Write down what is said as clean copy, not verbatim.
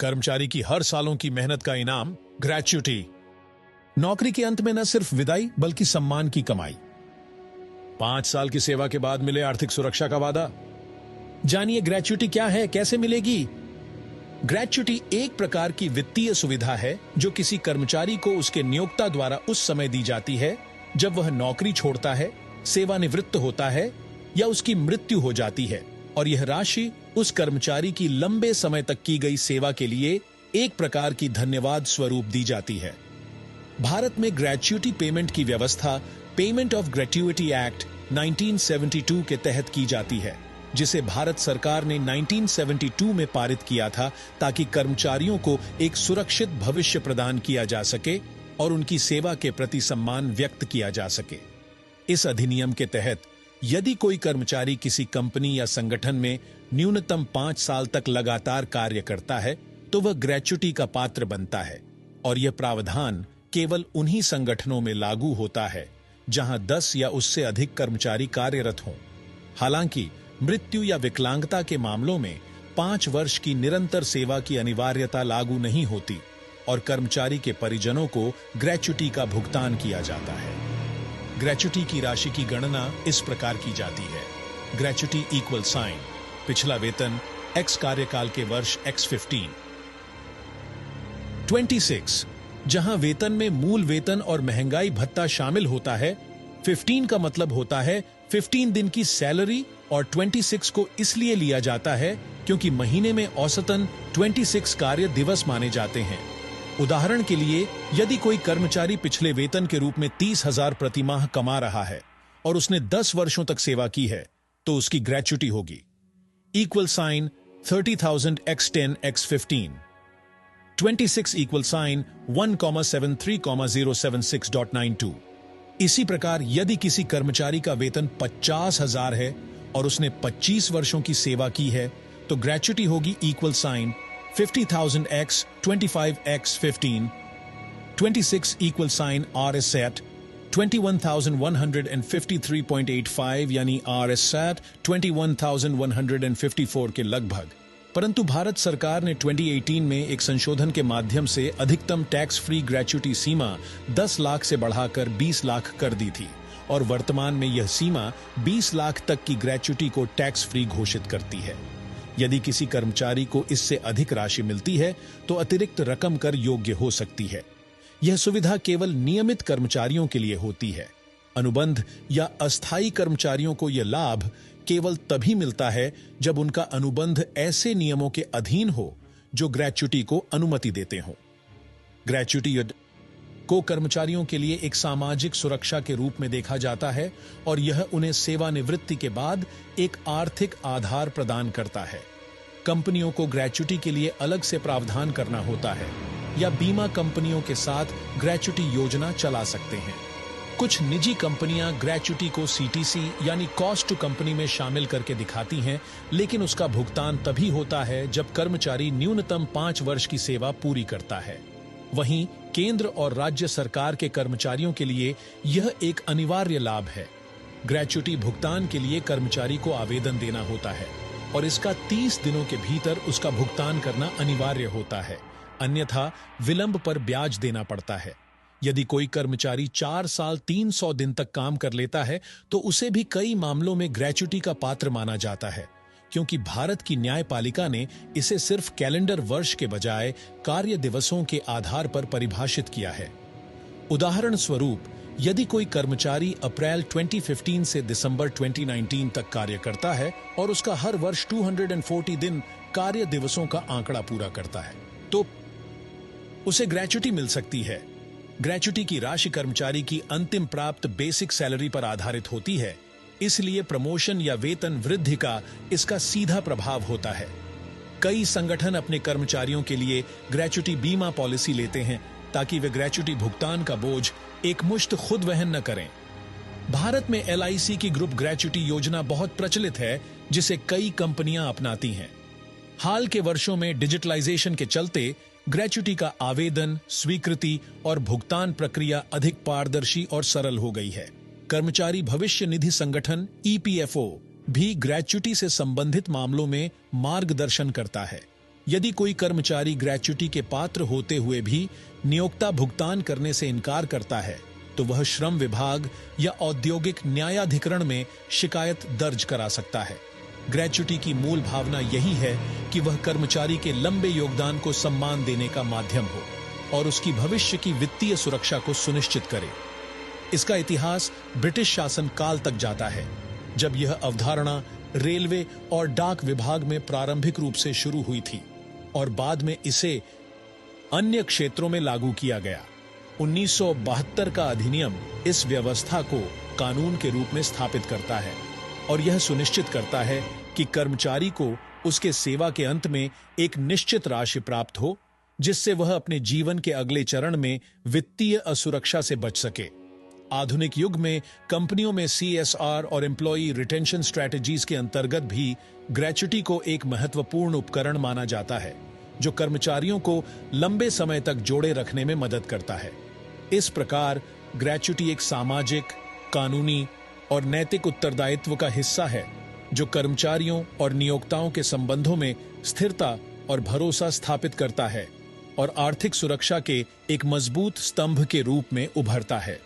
कर्मचारी की हर सालों की मेहनत का इनाम ग्रेच्युटी। नौकरी के अंत में न सिर्फ विदाई बल्कि सम्मान की कमाई। 5 साल की सेवा के बाद मिले आर्थिक सुरक्षा का वादा। जानिए ग्रेच्युटी क्या है, कैसे मिलेगी। ग्रेच्युटी एक प्रकार की वित्तीय सुविधा है जो किसी कर्मचारी को उसके नियोक्ता द्वारा उस समय दी जाती है जब वह नौकरी छोड़ता है, सेवानिवृत्त होता है या उसकी मृत्यु हो जाती है, और यह राशि उस कर्मचारी की लंबे समय तक की गई सेवा के लिए एक प्रकार की धन्यवाद स्वरूप दी जाती है। भारत में ग्रेच्युटी पेमेंट की व्यवस्था पेमेंट ऑफ ग्रेट्युटी एक्ट 1972 के तहत की जाती है, जिसे भारत सरकार ने 1972 में पारित किया था ताकि कर्मचारियों को एक सुरक्षित भविष्य प्रदान किया जा सके और उनकी सेवा के प्रति सम्मान व्यक्त किया जा सके। इस अधिनियम के तहत यदि कोई कर्मचारी किसी कंपनी या संगठन में न्यूनतम 5 साल तक लगातार कार्य करता है तो वह ग्रेच्युटी का पात्र बनता है, और यह प्रावधान केवल उन्हीं संगठनों में लागू होता है जहां 10 या उससे अधिक कर्मचारी कार्यरत हों। हालांकि मृत्यु या विकलांगता के मामलों में 5 वर्ष की निरंतर सेवा की अनिवार्यता लागू नहीं होती और कर्मचारी के परिजनों को ग्रेच्युटी का भुगतान किया जाता है। ग्रेच्युटी की राशि की गणना इस प्रकार की जाती है। ग्रेच्युटी इक्वल साइन पिछला वेतन एक्स कार्यकाल के वर्ष X15। 26 जहां वेतन में मूल वेतन और महंगाई भत्ता शामिल होता है। 15 का मतलब होता है 15 दिन की सैलरी, और 26 को इसलिए लिया जाता है क्योंकि महीने में औसतन 26 कार्य दिवस माने जाते हैं। उदाहरण के लिए, यदि कोई कर्मचारी पिछले वेतन के रूप में 30,000 प्रति माह कमा रहा है और उसने 10 वर्षों तक सेवा की है तो उसकी ग्रेच्युटी होगी equal sign 30,000 x10 x15। 26 equal sign 1,73,076.92। इसी प्रकार यदि किसी कर्मचारी का वेतन 50,000 है और उसने 25 वर्षों की सेवा की है तो ग्रेच्युटी होगी equal sign 50,000 x 25 x 15। 26 equal sign RS सेट 21,153.85 यानी RS सेट 21,154 के लगभग। परंतु भारत सरकार ने 2018 में एक संशोधन के माध्यम से अधिकतम टैक्स फ्री ग्रेच्युटी सीमा 10 लाख से बढ़ाकर 20 लाख कर दी थी, और वर्तमान में यह सीमा 20 लाख तक की ग्रेच्युटी को टैक्स फ्री घोषित करती है। यदि किसी कर्मचारी को इससे अधिक राशि मिलती है तो अतिरिक्त रकम कर योग्य हो सकती है। यह सुविधा केवल नियमित कर्मचारियों के लिए होती है। अनुबंध या अस्थायी कर्मचारियों को यह लाभ केवल तभी मिलता है जब उनका अनुबंध ऐसे नियमों के अधीन हो जो ग्रेच्युटी को अनुमति देते हों। ग्रेच्युटी को कर्मचारियों के लिए एक सामाजिक सुरक्षा के रूप में देखा जाता है और यह उन्हें सेवानिवृत्ति के बाद एक आर्थिक आधार प्रदान करता है। कंपनियों को ग्रेच्युटी के लिए अलग से प्रावधान करना होता है या बीमा कंपनियों के साथ ग्रेच्युटी योजना चला सकते हैं। कुछ निजी कंपनियां ग्रेच्युटी को CTC यानी कॉस्ट टू कंपनी में शामिल करके दिखाती हैं, लेकिन उसका भुगतान तभी होता है जब कर्मचारी न्यूनतम 5 वर्ष की सेवा पूरी करता है। वहीं केंद्र और राज्य सरकार के कर्मचारियों के लिए यह एक अनिवार्य लाभ है। ग्रेच्युटी भुगतान के लिए कर्मचारी को आवेदन देना होता है और इसका 30 दिनों के भीतर उसका भुगतान करना अनिवार्य होता है, अन्यथा विलंब पर ब्याज देना पड़ता है। यदि कोई कर्मचारी 4 साल 300 दिन तक काम कर लेता है तो उसे भी कई मामलों में ग्रेच्युटी का पात्र माना जाता है, क्योंकि भारत की न्यायपालिका ने इसे सिर्फ कैलेंडर वर्ष के बजाय कार्य दिवसों के आधार पर परिभाषित किया है। उदाहरण स्वरूप, यदि कोई कर्मचारी अप्रैल 2015 से दिसंबर 2019 तक कार्य करता है और उसका हर वर्ष 240 दिन कार्य दिवसों का आंकड़ा पूरा करता है तो उसे ग्रेच्युटी मिल सकती है। ग्रेच्युटी की राशि कर्मचारी की अंतिम प्राप्त बेसिक सैलरी पर आधारित होती है, इसलिए प्रमोशन या वेतन वृद्धि का इसका सीधा प्रभाव होता है। कई संगठन अपने कर्मचारियों के लिए ग्रेच्युटी बीमा पॉलिसी लेते हैं ताकि वे ग्रेच्युटी भुगतान का बोझ एक मुश्त खुद वहन न करें। भारत में LIC की ग्रुप ग्रेच्युटी योजना बहुत प्रचलित है, जिसे कई कंपनियां अपनाती हैं। हाल के वर्षों में डिजिटलाइजेशन के चलते ग्रेच्युटी का आवेदन, स्वीकृति और भुगतान प्रक्रिया अधिक पारदर्शी और सरल हो गई है। कर्मचारी भविष्य निधि संगठन EPFO भी ग्रेच्युटी से संबंधित मामलों में मार्गदर्शन करता है। यदि कोई कर्मचारी ग्रेच्युटी के पात्र होते हुए भी नियोक्ता भुगतान करने से इनकार करता है तो वह श्रम विभाग या औद्योगिक न्यायाधिकरण में शिकायत दर्ज करा सकता है। ग्रेच्युटी की मूल भावना यही है कि वह कर्मचारी के लंबे योगदान को सम्मान देने का माध्यम हो और उसकी भविष्य की वित्तीय सुरक्षा को सुनिश्चित करे। इसका इतिहास ब्रिटिश शासन काल तक जाता है, जब यह अवधारणा रेलवे और डाक विभाग में प्रारंभिक रूप से शुरू हुई थी और बाद में इसे अन्य क्षेत्रों में लागू किया गया। 1972 का अधिनियम इस व्यवस्था को कानून के रूप में स्थापित करता है और यह सुनिश्चित करता है कि कर्मचारी को उसके सेवा के अंत में एक निश्चित राशि प्राप्त हो, जिससे वह अपने जीवन के अगले चरण में वित्तीय असुरक्षा से बच सके। आधुनिक युग में कंपनियों में CSR और एम्प्लॉई रिटेंशन स्ट्रेटजीज के अंतर्गत भी ग्रेच्युटी को एक महत्वपूर्ण उपकरण माना जाता है, जो कर्मचारियों को लंबे समय तक जोड़े रखने में मदद करता है। इस प्रकार ग्रेच्युटी एक सामाजिक, कानूनी और नैतिक उत्तरदायित्व का हिस्सा है, जो कर्मचारियों और नियोक्ताओं के संबंधों में स्थिरता और भरोसा स्थापित करता है और आर्थिक सुरक्षा के एक मजबूत स्तंभ के रूप में उभरता है।